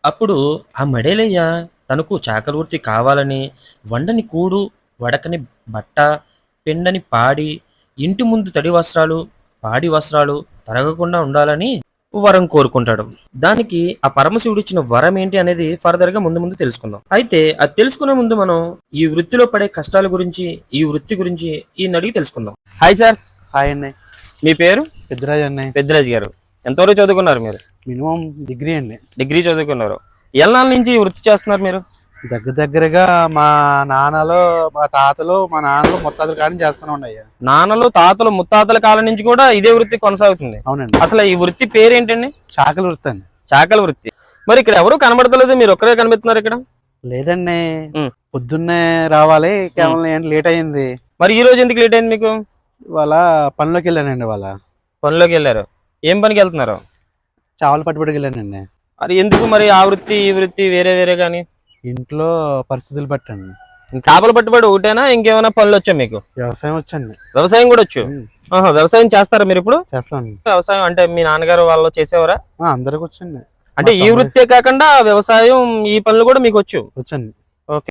అప్పుడు ఆ మడేలయ్య తనకు చాకలి వృత్తి కావాలని వండని కూడు, వడకని బట్ట, పిండని పాడి, ఇంటి ముందు తడి వస్త్రాలు, పాడి వస్త్రాలు తరగకుండా ఉండాలని వరం కోరుకుంటాడు. దానికి ఆ పరమశివుడిచ్చిన వరం ఏంటి అనేది ఫర్దర్‌గా ముందు ముందు తెలుసుకుందాం. అయితే అది తెలుసుకునే ముందు మనం ఈ వృత్తిలో పడే కష్టాల గురించి, ఈ వృత్తి గురించి ఈయనడిగి తెలుసుకుందాం. Hi sir. హాయ్ అండి. మీ పేరు? పెద్దిరాజు అండి. పెద్దిరాజు గారు. ఎంతవరకు చదువుకున్నారు మీరు? మినిమం డిగ్రీ అండి. డిగ్రీ చదువుకున్నారు. ఎన్నాళ్ళ నుంచి ఈ వృత్తి చేస్తున్నారు మీరు? దగ్గరగా మా నాన్నలు, మా తాతలు, మా నాన్నలు ముత్తాతల కాడి నుంచి చేస్తూనే ఉన్నాయి. నాన్నలు, తాతలు, ముత్తాతల కాలం నుంచి కూడా ఇదే వృత్తి కొనసాగుతుంది. అవునండి. అసలు ఈ వృత్తి పేరేంటండి? చాకలి వృత్తి అండి. చాకలి వృత్తి. మరి ఇక్కడ ఎవరు కనబడతలేదు, మీరు ఒక్కరే కనిపిస్తున్నారు ఇక్కడ. లేదండి, ఉమ్. పొద్దున్నే రావాలి, కేవలం ఏంటి లేట్ అయింది. మరి ఈ రోజు ఎందుకు లేట్ అయింది మీకు? ఇవాళ పనిలోకి వెళ్ళానండి. ఇవాళ పనిలోకి వెళ్ళారు. ఏం పనికి వెళ్తున్నారు? చావలు పట్టుబడికి వెళ్ళానండి. మరి ఎందుకు మరి ఆ వృత్తి ఈ వృత్తి వేరే వేరే కానీ? ఇంట్లో పరిస్థితులు పట్టండి. చేపలు పట్టుబడి ఒకటేనా, ఇంకేమైనా పనులు వచ్చా మీకు? వ్యవసాయం వచ్చండి. వ్యవసాయం కూడా వచ్చు. వ్యవసాయం చేస్తారా మీరు ఇప్పుడు? చేస్తామండి. వ్యవసాయం అంటే మీ నాన్నగారు వాళ్ళు చేసేవారా? అందరికి వచ్చండి. అంటే ఈ వృత్తే కాకుండా వ్యవసాయం, ఈ పనులు కూడా మీకు వచ్చు? వచ్చండి. ఓకే.